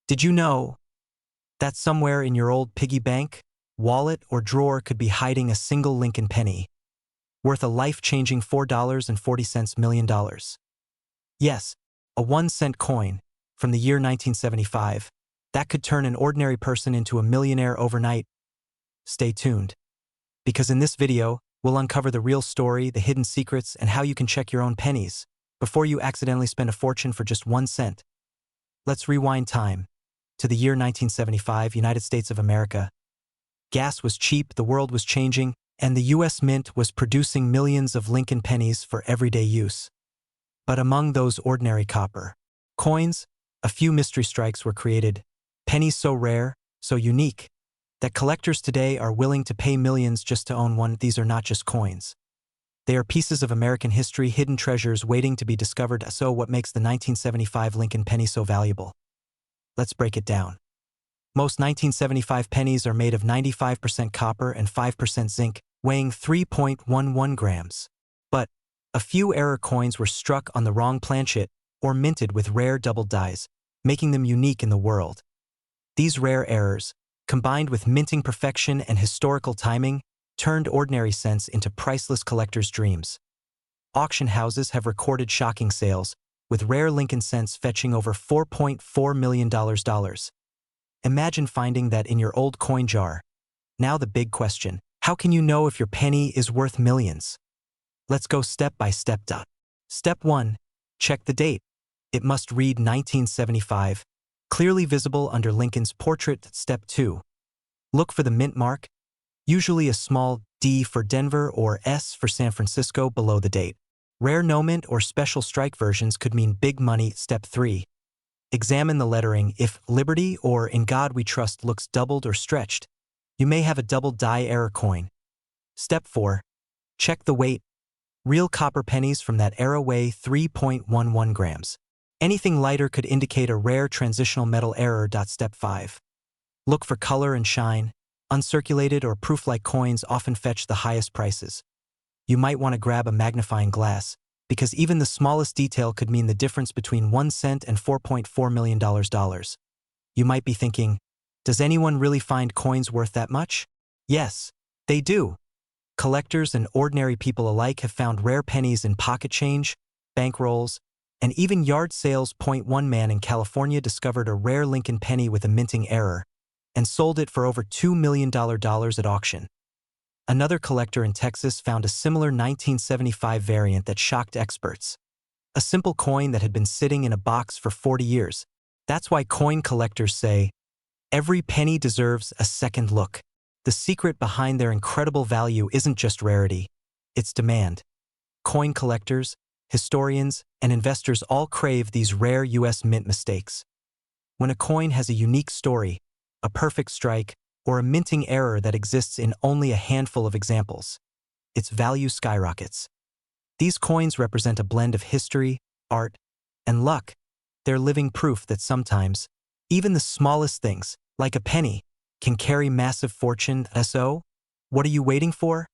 Did you know that somewhere in your old piggy bank, wallet, or drawer could be hiding a single Lincoln penny, worth a life-changing $4.40 million? Yes, a 1-cent coin from the year 1975 that could turn an ordinary person into a millionaire overnight. Stay tuned, because in this video, we'll uncover the real story, the hidden secrets, and how you can check your own pennies before you accidentally spend a fortune for just 1 cent. Let's rewind time to the year 1975, United States of America. Gas was cheap, the world was changing, and the U.S. Mint was producing millions of Lincoln pennies for everyday use. But among those ordinary copper coins, a few mystery strikes were created, pennies so rare, so unique, that collectors today are willing to pay millions just to own one. These are not just coins. They are pieces of American history, hidden treasures waiting to be discovered. So what makes the 1975 Lincoln penny so valuable? Let's break it down. Most 1975 pennies are made of 95% copper and 5% zinc, weighing 3.11 grams. But a few error coins were struck on the wrong planchet or minted with rare double dies, making them unique in the world. These rare errors, combined with minting perfection and historical timing, turned ordinary cents into priceless collectors' dreams. Auction houses have recorded shocking sales, with rare Lincoln cents fetching over $4.4 million. Imagine finding that in your old coin jar. Now the big question: how can you know if your penny is worth millions? Let's go step by step. Step 1. Check the date. It must read 1975, clearly visible under Lincoln's portrait. Step 2. Look for the mint mark, usually a small D for Denver or S for San Francisco below the date. Rare no mint or special strike versions could mean big money. Step 3. Examine the lettering. If Liberty or In God We Trust looks doubled or stretched, you may have a double die error coin. Step 4. Check the weight. Real copper pennies from that era weigh 3.11 grams. Anything lighter could indicate a rare transitional metal error. Step 5. Look for color and shine. Uncirculated or proof-like coins often fetch the highest prices. You might want to grab a magnifying glass, because even the smallest detail could mean the difference between 1 cent and $4.4 million. You might be thinking, does anyone really find coins worth that much? Yes, they do. Collectors and ordinary people alike have found rare pennies in pocket change, bank rolls, and even yard sales. One man in California discovered a rare Lincoln penny with a minting error and sold it for over $2 million at auction. Another collector in Texas found a similar 1975 variant that shocked experts. A simple coin that had been sitting in a box for 40 years. That's why coin collectors say, every penny deserves a second look. The secret behind their incredible value isn't just rarity, it's demand. Coin collectors, historians, and investors all crave these rare U.S. mint mistakes. When a coin has a unique story, a perfect strike, or a minting error that exists in only a handful of examples, its value skyrockets. These coins represent a blend of history, art, and luck. They're living proof that sometimes, even the smallest things, like a penny, can carry massive fortune. So, what are you waiting for?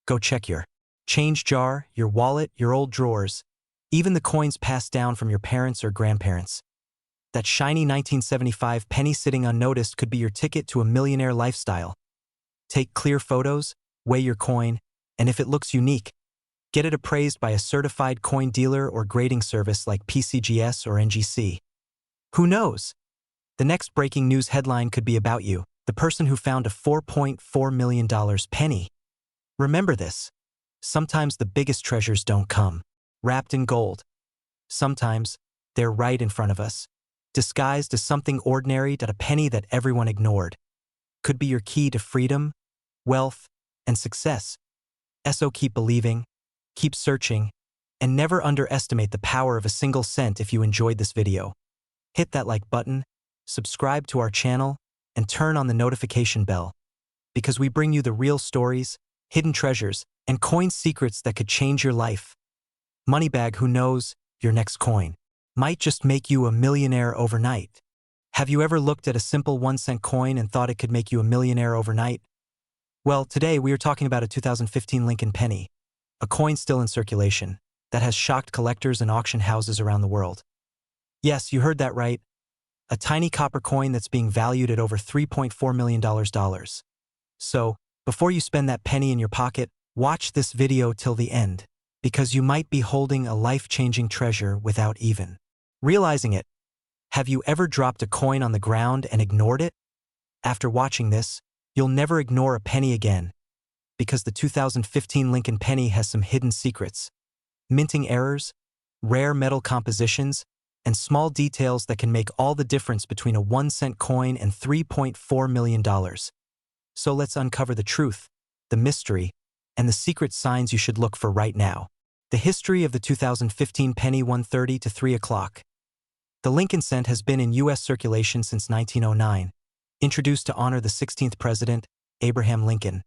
Go check your change jar, your wallet, your old drawers, even the coins passed down from your parents or grandparents. That shiny 1975 penny sitting unnoticed could be your ticket to a millionaire lifestyle. Take clear photos, weigh your coin, and if it looks unique, get it appraised by a certified coin dealer or grading service like PCGS or NGC. Who knows? The next breaking news headline could be about you, the person who found a $4.4 million penny. Remember this: sometimes the biggest treasures don't come wrapped in gold. Sometimes they're right in front of us, disguised as something ordinary. A penny that everyone ignored could be your key to freedom, wealth, and success. So keep believing, keep searching, and never underestimate the power of a single cent. If you enjoyed this video, hit that like button, subscribe to our channel, and turn on the notification bell, because we bring you the real stories, hidden treasures, and coin secrets that could change your life. Moneybag, who knows, your next coin might just make you a millionaire overnight. Have you ever looked at a simple 1-cent coin and thought it could make you a millionaire overnight? Well, today we are talking about a 2015 Lincoln penny, a coin still in circulation, that has shocked collectors and auction houses around the world. Yes, you heard that right. a tiny copper coin that's being valued at over $3.4 million. So, before you spend that penny in your pocket, watch this video till the end, because you might be holding a life-changing treasure without even realizing it. Have you ever dropped a coin on the ground and ignored it? After watching this, you'll never ignore a penny again, because the 2015 Lincoln penny has some hidden secrets, minting errors, rare metal compositions, and small details that can make all the difference between a 1-cent coin and $3.4 million. So let's uncover the truth, the mystery, and the secret signs you should look for right now. The history of the 2015 penny 1:30 to 3 o'clock. The Lincoln cent has been in U.S. circulation since 1909, introduced to honor the 16th President, Abraham Lincoln.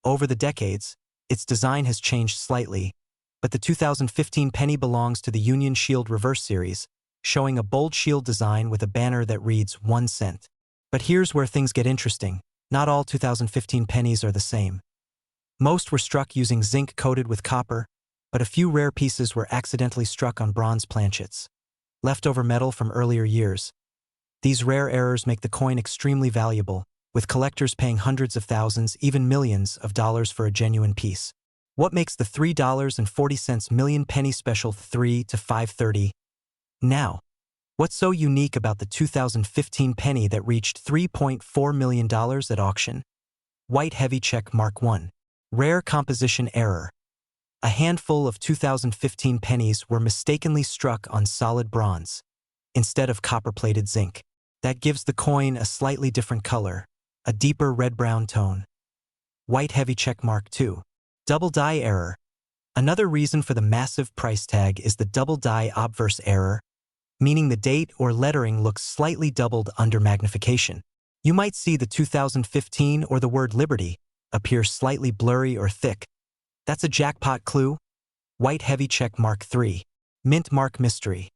Over the decades, its design has changed slightly, but the 2015 penny belongs to the Union Shield Reverse Series, showing a bold shield design with a banner that reads 1 cent. But here's where things get interesting. Not all 2015 pennies are the same. Most were struck using zinc coated with copper, but a few rare pieces were accidentally struck on bronze planchets, leftover metal from earlier years. These rare errors make the coin extremely valuable, with collectors paying hundreds of thousands, even millions of dollars for a genuine piece. What makes the $3.40 million penny special 3 to 5:30? Now, what's so unique about the 2015 penny that reached $3.4 million at auction? White heavy check mark 1. Rare composition error. A handful of 2015 pennies were mistakenly struck on solid bronze, instead of copper-plated zinc. That gives the coin a slightly different color, a deeper red-brown tone. White heavy check mark 2. Double die error. Another reason for the massive price tag is the double die obverse error, meaning the date or lettering looks slightly doubled under magnification. You might see the 2015 or the word Liberty appear slightly blurry or thick. That's a jackpot clue. White heavy check mark 3. Mint mark mystery.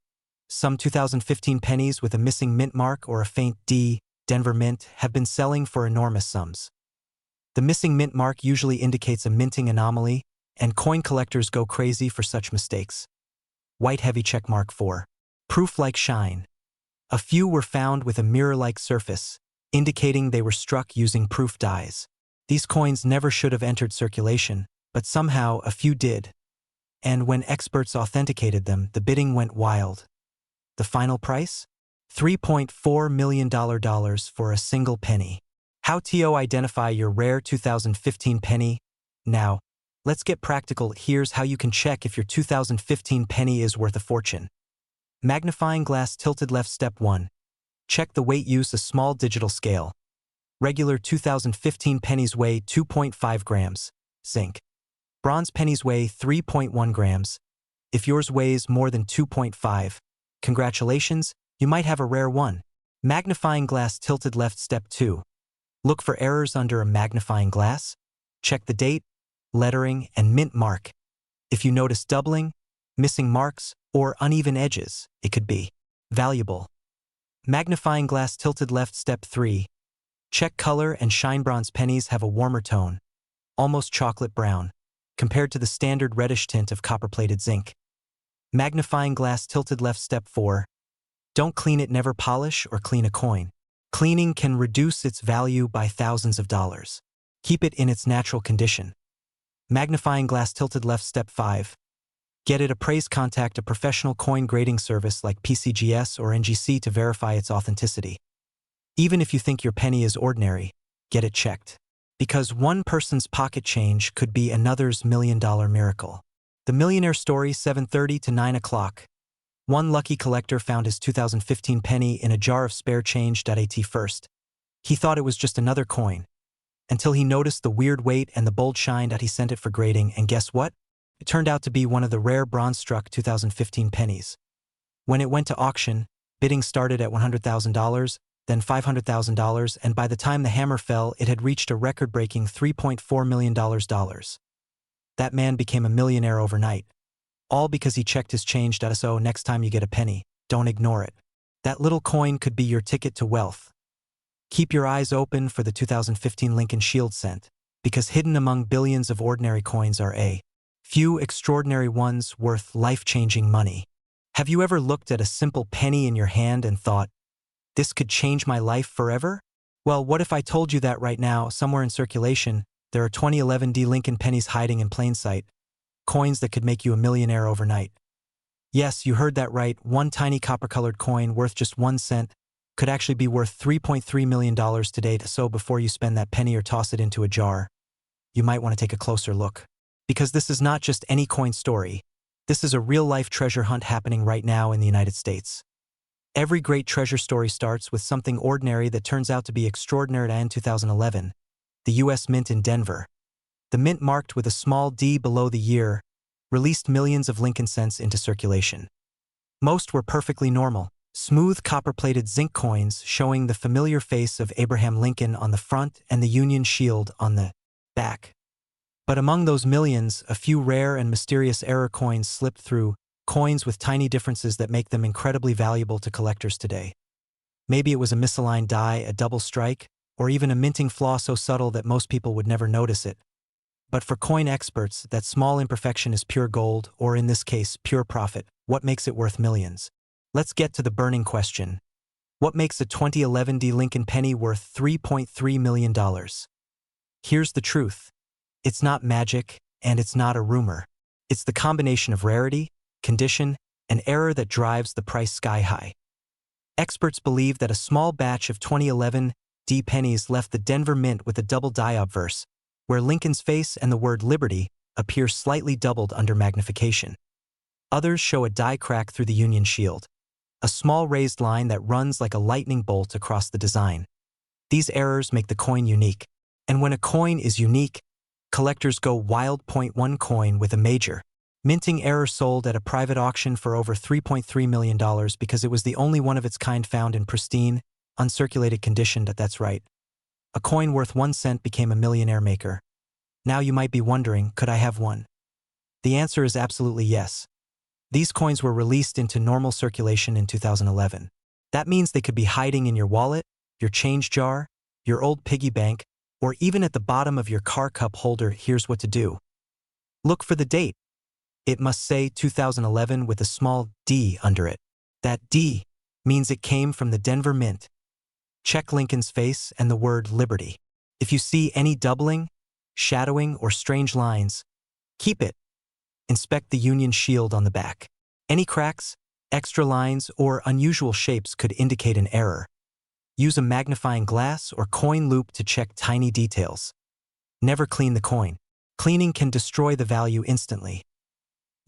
Some 2015 pennies with a missing mint mark or a faint D, Denver Mint, have been selling for enormous sums. The missing mint mark usually indicates a minting anomaly, and coin collectors go crazy for such mistakes. White heavy check mark 4. Proof like shine. A few were found with a mirror-like surface, indicating they were struck using proof dies. These coins never should have entered circulation, but somehow a few did. And when experts authenticated them, the bidding went wild. The final price? $3.4 million for a single penny. How to identify your rare 2015 penny? Now, let's get practical. Here's how you can check if your 2015 penny is worth a fortune. Magnifying glass tilted left. Step 1. Check the weight. Use a small digital scale. Regular 2015 pennies weigh 2.5 grams. Zinc. Bronze pennies weigh 3.1 grams. If yours weighs more than 2.5, congratulations, you might have a rare one. Magnifying glass tilted left. Step 2. Look for errors under a magnifying glass. Check the date, lettering, and mint mark. If you notice doubling, missing marks, or uneven edges, it could be valuable. Magnifying glass tilted left. Step 3. Check color and shine. Bronze pennies have a warmer tone, almost chocolate brown, compared to the standard reddish tint of copper-plated zinc. Magnifying glass tilted left. Step 4. Don't clean it. Never polish or clean a coin. Cleaning can reduce its value by thousands of dollars. Keep it in its natural condition. Magnifying glass tilted left. Step 5. Get it appraised. Contact a professional coin grading service like PCGS or NGC to verify its authenticity. Even if you think your penny is ordinary, get it checked. Because one person's pocket change could be another's million-dollar miracle. The millionaire story. 7:30 to 9 o'clock. One lucky collector found his 2015 penny in a jar of spare change. At first, he thought it was just another coin, until he noticed the weird weight and the bold shine. He sent it for grading, and guess what? It turned out to be one of the rare bronze-struck 2015 pennies. When it went to auction, bidding started at $100,000, then $500,000, and by the time the hammer fell, it had reached a record-breaking $3.4 million. That man became a millionaire overnight, all because he checked his change. So next time you get a penny, don't ignore it. That little coin could be your ticket to wealth. Keep your eyes open for the 2015 Lincoln Shield cent, because hidden among billions of ordinary coins are a few extraordinary ones worth life-changing money. Have you ever looked at a simple penny in your hand and thought, This could change my life forever? Well, what if I told you that right now, somewhere in circulation, there are 2011 D Lincoln pennies hiding in plain sight, coins that could make you a millionaire overnight. Yes, you heard that right. One tiny copper-colored coin worth just 1 cent could actually be worth $3.3 million today. So before you spend that penny or toss it into a jar, you might want to take a closer look. Because this is not just any coin story. This is a real-life treasure hunt happening right now in the United States. Every great treasure story starts with something ordinary that turns out to be extraordinary. In 2011, the U.S. Mint in Denver. The mint, marked with a small d below the year, released millions of Lincoln cents into circulation. Most were perfectly normal, smooth copper-plated zinc coins showing the familiar face of Abraham Lincoln on the front and the Union shield on the back. But among those millions, a few rare and mysterious error coins slipped through, coins with tiny differences that make them incredibly valuable to collectors today. Maybe it was a misaligned die, a double strike, or even a minting flaw so subtle that most people would never notice it. But for coin experts, that small imperfection is pure gold, or in this case, pure profit. What makes it worth millions? Let's get to the burning question. What makes a 2011 D Lincoln penny worth $3.3 million? Here's the truth. It's not magic, and it's not a rumor. It's the combination of rarity, condition, and error that drives the price sky high. Experts believe that a small batch of 2011 D pennies left the Denver Mint with a double die obverse, where Lincoln's face and the word Liberty appear slightly doubled under magnification. Others show a die crack through the Union shield, a small raised line that runs like a lightning bolt across the design. These errors make the coin unique, and when a coin is unique, collectors go wild. One coin with a major minting error sold at a private auction for over $3.3 million because it was the only one of its kind found in pristine, uncirculated condition. That's right. A coin worth 1 cent became a millionaire maker. Now you might be wondering, could I have one? The answer is absolutely yes. These coins were released into normal circulation in 2011. That means they could be hiding in your wallet, your change jar, your old piggy bank, or even at the bottom of your car cup holder. Here's what to do. Look for the date. It must say 2011 with a small D under it. That D means it came from the Denver Mint. Check Lincoln's face and the word Liberty. If you see any doubling, shadowing, or strange lines, keep it. Inspect the Union shield on the back. Any cracks, extra lines, or unusual shapes could indicate an error. Use a magnifying glass or coin loop to check tiny details. Never clean the coin. Cleaning can destroy the value instantly.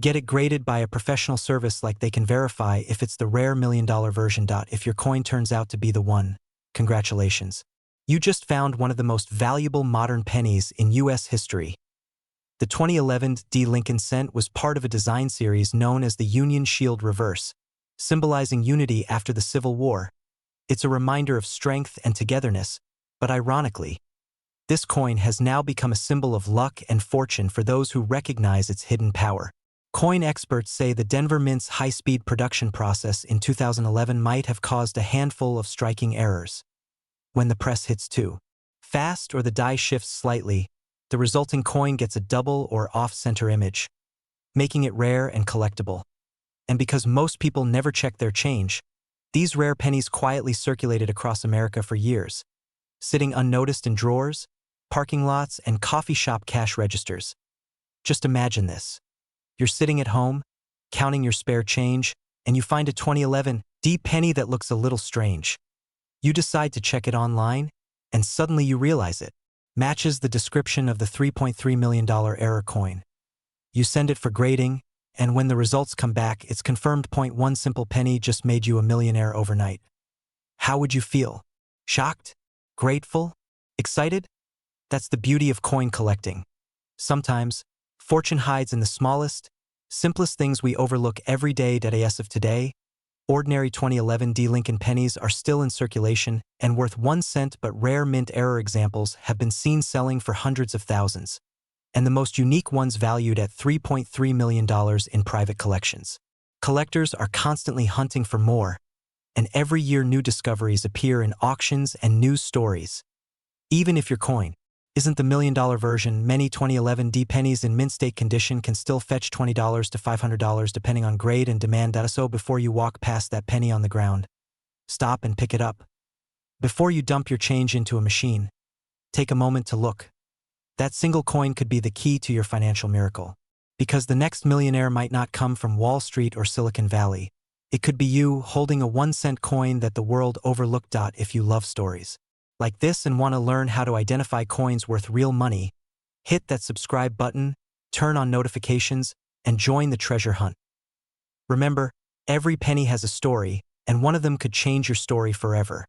Get it graded by a professional service like they can verify if it's the rare $1 million version. If your coin turns out to be the one, congratulations. You just found one of the most valuable modern pennies in U.S. history. The 2011 D Lincoln cent was part of a design series known as the Union Shield Reverse, symbolizing unity after the Civil War. It's a reminder of strength and togetherness, but ironically, this coin has now become a symbol of luck and fortune for those who recognize its hidden power. Coin experts say the Denver Mint's high-speed production process in 2011 might have caused a handful of striking errors. When the press hits too fast or the die shifts slightly, the resulting coin gets a double or off-center image, making it rare and collectible. And because most people never check their change, these rare pennies quietly circulated across America for years, sitting unnoticed in drawers, parking lots, and coffee shop cash registers. Just imagine this. You're sitting at home, counting your spare change, and you find a 2011 D penny that looks a little strange. You decide to check it online, and suddenly you realize it matches the description of the $3.3 million error coin. You send it for grading, and when the results come back, it's confirmed. One simple penny just made you a millionaire overnight. How would you feel? Shocked? Grateful? Excited? That's the beauty of coin collecting. Sometimes, fortune hides in the smallest, simplest things we overlook every day. As of today, ordinary 2011 D Lincoln pennies are still in circulation and worth 1 cent, but rare mint error examples have been seen selling for hundreds of thousands, and the most unique ones valued at $3.3 million in private collections. Collectors are constantly hunting for more, and every year new discoveries appear in auctions and news stories. Even if your coin isn't the $1 million version, many 2011 D pennies in mint state condition can still fetch $20 to $500 depending on grade and demand. So before you walk past that penny on the ground, Stop and pick it up. Before you dump your change into a machine, take a moment to look. That single coin could be the key to your financial miracle. Because the next millionaire might not come from Wall Street or Silicon Valley. It could be you holding a 1-cent coin that the world overlooked. If you love stories like this and want to learn how to identify coins worth real money, hit that subscribe button, turn on notifications, and join the treasure hunt. Remember, every penny has a story, and one of them could change your story forever.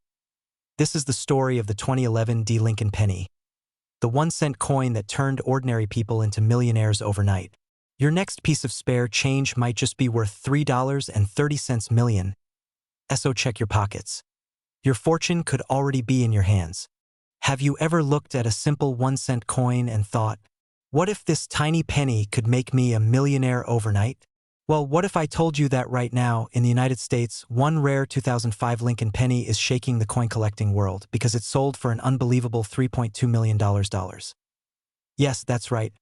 This is the story of the 2011 D. Lincoln penny, the 1-cent coin that turned ordinary people into millionaires overnight. Your next piece of spare change might just be worth $3.30 million. So check your pockets. Your fortune could already be in your hands. Have you ever looked at a simple 1-cent coin and thought, what if this tiny penny could make me a millionaire overnight? Well, what if I told you that right now, in the United States, one rare 2005 Lincoln penny is shaking the coin collecting world because it sold for an unbelievable $3.2 million. Yes, that's right.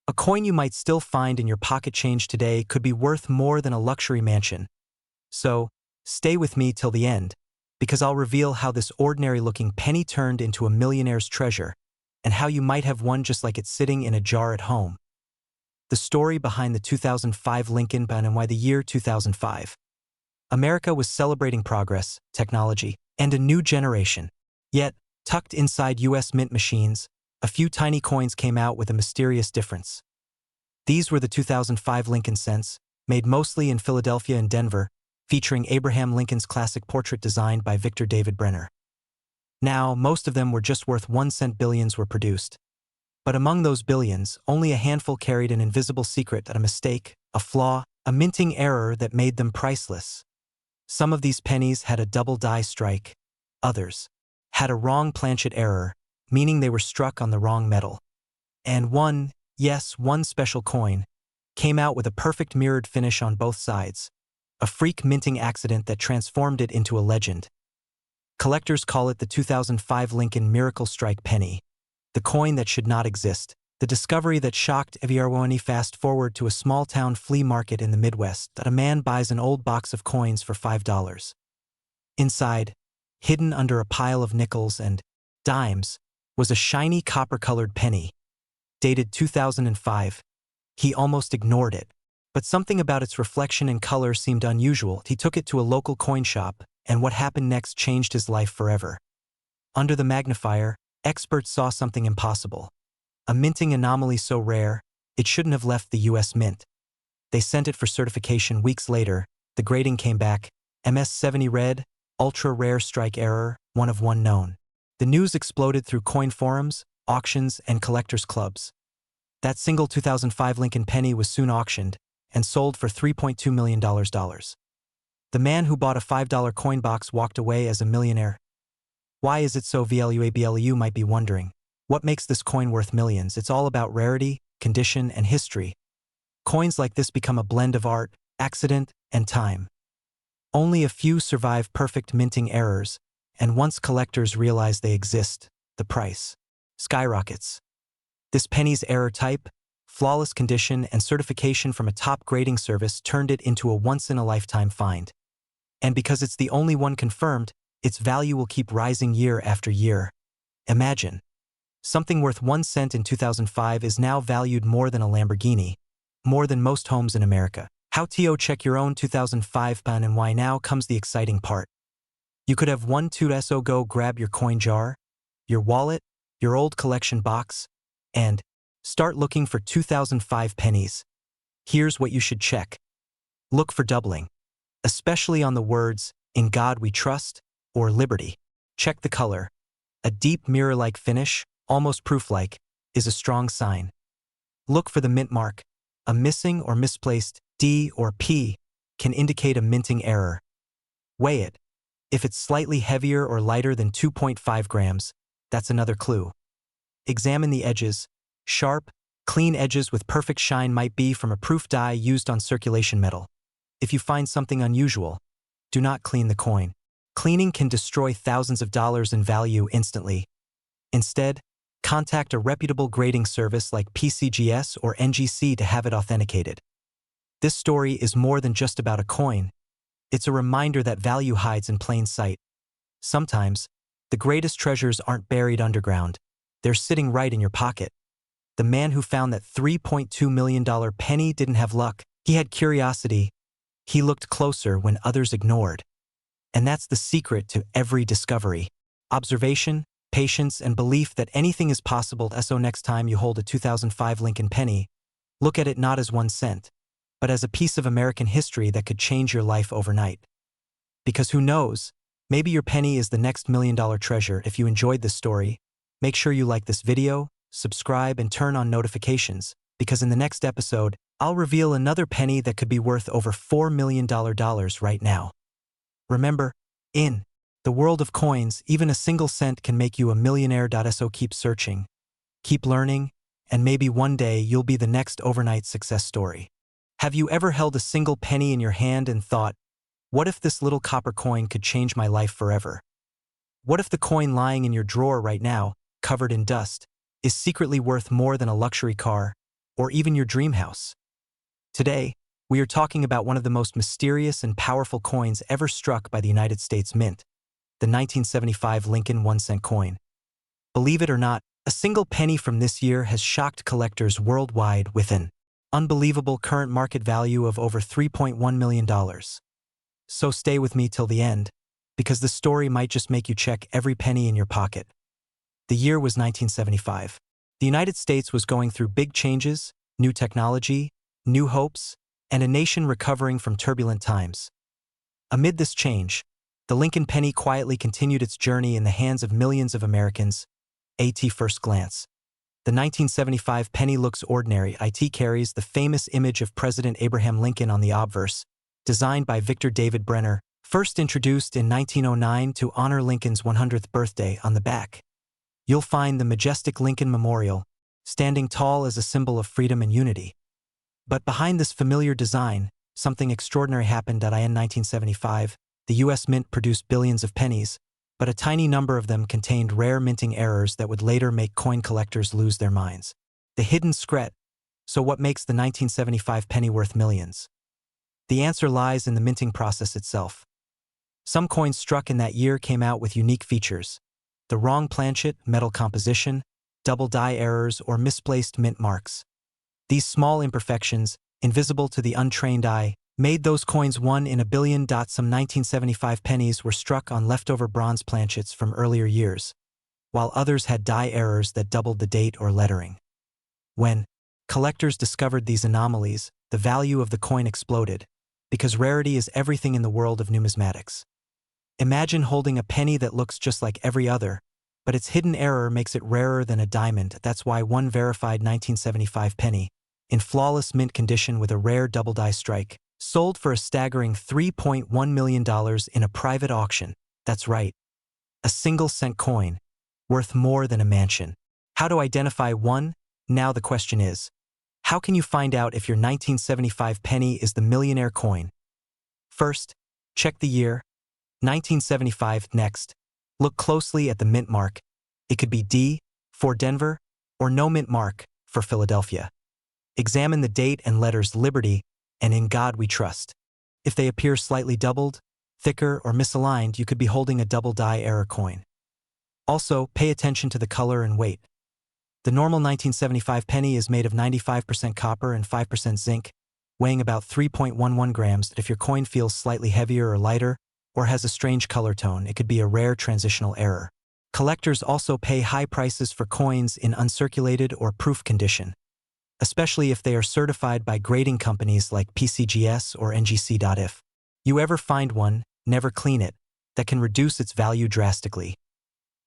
A coin you might still find in your pocket change today could be worth more than a luxury mansion. So, stay with me till the end, because I'll reveal how this ordinary-looking penny turned into a millionaire's treasure, and how you might have one just like it sitting in a jar at home. The story behind the 2005 Lincoln penny and why the year 2005. America was celebrating progress, technology, and a new generation. Yet, tucked inside U.S. mint machines, a few tiny coins came out with a mysterious difference. These were the 2005 Lincoln cents, made mostly in Philadelphia and Denver, featuring Abraham Lincoln's classic portrait designed by Victor David Brenner. Now, most of them were just worth 1-cent billions were produced. But among those billions, only a handful carried an invisible secret, that a mistake, a flaw, a minting error that made them priceless. Some of these pennies had a double die strike. Others had a wrong planchet error, meaning they were struck on the wrong metal. And one special coin, came out with a perfect mirrored finish on both sides, a freak minting accident that transformed it into a legend. Collectors call it the 2005 Lincoln Miracle Strike penny, the coin that should not exist, the discovery that shocked everyone. Fast forward to a small-town flea market in the Midwest that a man buys an old box of coins for $5. Inside, hidden under a pile of nickels and dimes, was a shiny copper-colored penny, dated 2005. He almost ignored it, but something about its reflection and color seemed unusual. He took it to a local coin shop, and what happened next changed his life forever. Under the magnifier, experts saw something impossible. A minting anomaly so rare, it shouldn't have left the U.S. Mint. They sent it for certification weeks later. The grading came back, MS-70 red, ultra-rare strike error, one of one known. The news exploded through coin forums, auctions, and collectors' clubs. That single 2005 Lincoln penny was soon auctioned and sold for $3.2 million. The man who bought a $5 coin box walked away as a millionaire. Why is it so valuable? You might be wondering. What makes this coin worth millions? It's all about rarity, condition, and history. Coins like this become a blend of art, accident, and time. Only a few survive perfect minting errors, and once collectors realize they exist, the price skyrockets. This penny's error type, flawless condition, and certification from a top grading service turned it into a once-in-a-lifetime find. And because it's the only one confirmed, its value will keep rising year after year. Imagine. Something worth 1 cent in 2005 is now valued more than a Lamborghini, more than most homes in America. How to check your own 2005 pen, and why now comes the exciting part. You could have one so go grab your coin jar, your wallet, your old collection box, and start looking for 2005 pennies. Here's what you should check. Look for doubling, especially on the words, "In God We Trust," or "Liberty." Check the color. A deep mirror-like finish, almost proof-like, is a strong sign. Look for the mint mark. A missing or misplaced D or P can indicate a minting error. Weigh it. If it's slightly heavier or lighter than 2.5 grams, that's another clue. Examine the edges. Sharp, clean edges with perfect shine might be from a proof die used on circulation metal. If you find something unusual, do not clean the coin. Cleaning can destroy thousands of dollars in value instantly. Instead, contact a reputable grading service like PCGS or NGC to have it authenticated. This story is more than just about a coin. It's a reminder that value hides in plain sight. Sometimes, the greatest treasures aren't buried underground. They're sitting right in your pocket. The man who found that $3.2 million penny didn't have luck. He had curiosity. He looked closer when others ignored. And that's the secret to every discovery. Observation, patience, and belief that anything is possible. So next time you hold a 2005 Lincoln penny, look at it not as 1 cent, but as a piece of American history that could change your life overnight. Because who knows, maybe your penny is the next $1 million treasure. If you enjoyed this story, make sure you like this video, subscribe, and turn on notifications, because in the next episode, I'll reveal another penny that could be worth over $4 million right now. Remember, in the world of coins, even a single cent can make you a millionaire. So keep searching, keep learning, and maybe one day you'll be the next overnight success story. Have you ever held a single penny in your hand and thought, what if this little copper coin could change my life forever? What if the coin lying in your drawer right now, covered in dust, is secretly worth more than a luxury car or even your dream house? Today, we are talking about one of the most mysterious and powerful coins ever struck by the United States Mint, the 1975 Lincoln 1-cent coin. Believe it or not, a single penny from this year has shocked collectors worldwide with an unbelievable current market value of over $3.1 million. So stay with me till the end, because the story might just make you check every penny in your pocket. The year was 1975. The United States was going through big changes, new technology, new hopes, and a nation recovering from turbulent times. Amid this change, the Lincoln penny quietly continued its journey in the hands of millions of Americans. At first glance, the 1975 penny looks ordinary. It carries the famous image of President Abraham Lincoln on the obverse, designed by Victor David Brenner, first introduced in 1909 to honor Lincoln's 100th birthday. On the back, you'll find the majestic Lincoln Memorial, standing tall as a symbol of freedom and unity. But behind this familiar design, something extraordinary happened. In 1975, the U.S. Mint produced billions of pennies, but a tiny number of them contained rare minting errors that would later make coin collectors lose their minds. The hidden secret. So what makes the 1975 penny worth millions? The answer lies in the minting process itself. Some coins struck in that year came out with unique features. The wrong planchet, metal composition, double die errors, or misplaced mint marks. These small imperfections, invisible to the untrained eye, made those coins 1 in a billion. Some 1975 pennies were struck on leftover bronze planchets from earlier years, while others had die errors that doubled the date or lettering. When collectors discovered these anomalies, the value of the coin exploded, because rarity is everything in the world of numismatics. Imagine holding a penny that looks just like every other, but its hidden error makes it rarer than a diamond. That's why one verified 1975 penny, in flawless mint condition with a rare double die strike, sold for a staggering $3.1 million in a private auction. That's right, a single cent coin, worth more than a mansion. How to identify one? Now the question is, how can you find out if your 1975 penny is the millionaire coin? First, check the year, 1975. Next, look closely at the mint mark. It could be D for Denver or no mint mark for Philadelphia. Examine the date and letters Liberty and In God We Trust. If they appear slightly doubled, thicker, or misaligned, you could be holding a double die error coin. Also, pay attention to the color and weight. The normal 1975 penny is made of 95% copper and 5% zinc, weighing about 3.11 grams. If your coin feels slightly heavier or lighter, or has a strange color tone, it could be a rare transitional error. Collectors also pay high prices for coins in uncirculated or proof condition, especially if they are certified by grading companies like PCGS or NGC. If you ever find one, never clean it. That can reduce its value drastically.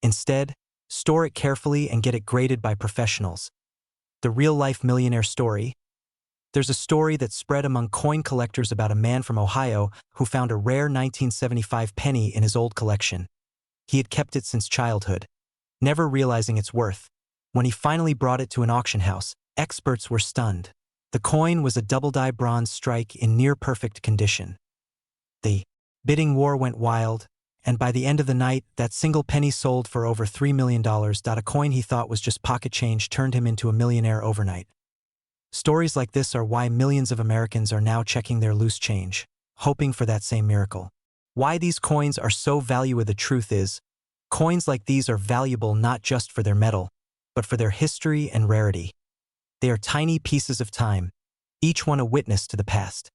Instead, store it carefully and get it graded by professionals. The real-life millionaire story. There's a story that spread among coin collectors about a man from Ohio who found a rare 1975 penny in his old collection. He had kept it since childhood, never realizing its worth. When he finally brought it to an auction house, experts were stunned. The coin was a double-die bronze strike in near-perfect condition. The bidding war went wild, and by the end of the night, that single penny sold for over $3 million. A coin he thought was just pocket change turned him into a millionaire overnight. Stories like this are why millions of Americans are now checking their loose change, hoping for that same miracle. Why these coins are so valuable? The truth is, coins like these are valuable not just for their metal, but for their history and rarity. They are tiny pieces of time, each one a witness to the past.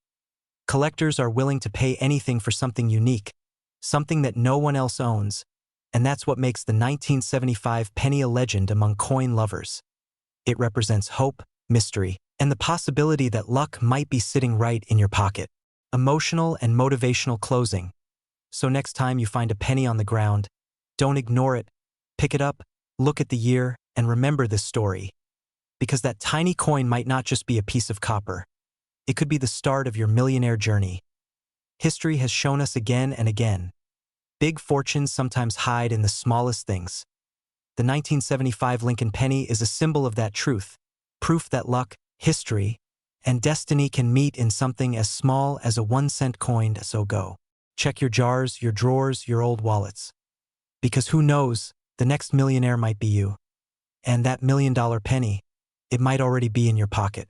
Collectors are willing to pay anything for something unique, something that no one else owns, and that's what makes the 1975 penny a legend among coin lovers. It represents hope, mystery, and the possibility that luck might be sitting right in your pocket. Emotional and motivational closing. So next time you find a penny on the ground, don't ignore it. Pick it up, look at the year, and remember this story. Because that tiny coin might not just be a piece of copper. It could be the start of your millionaire journey. History has shown us again and again. Big fortunes sometimes hide in the smallest things. The 1975 Lincoln penny is a symbol of that truth, proof that luck, history, and destiny can meet in something as small as a 1-cent coin. So go. Check your jars, your drawers, your old wallets. Because who knows, the next millionaire might be you. And that $1 million penny, it might already be in your pocket.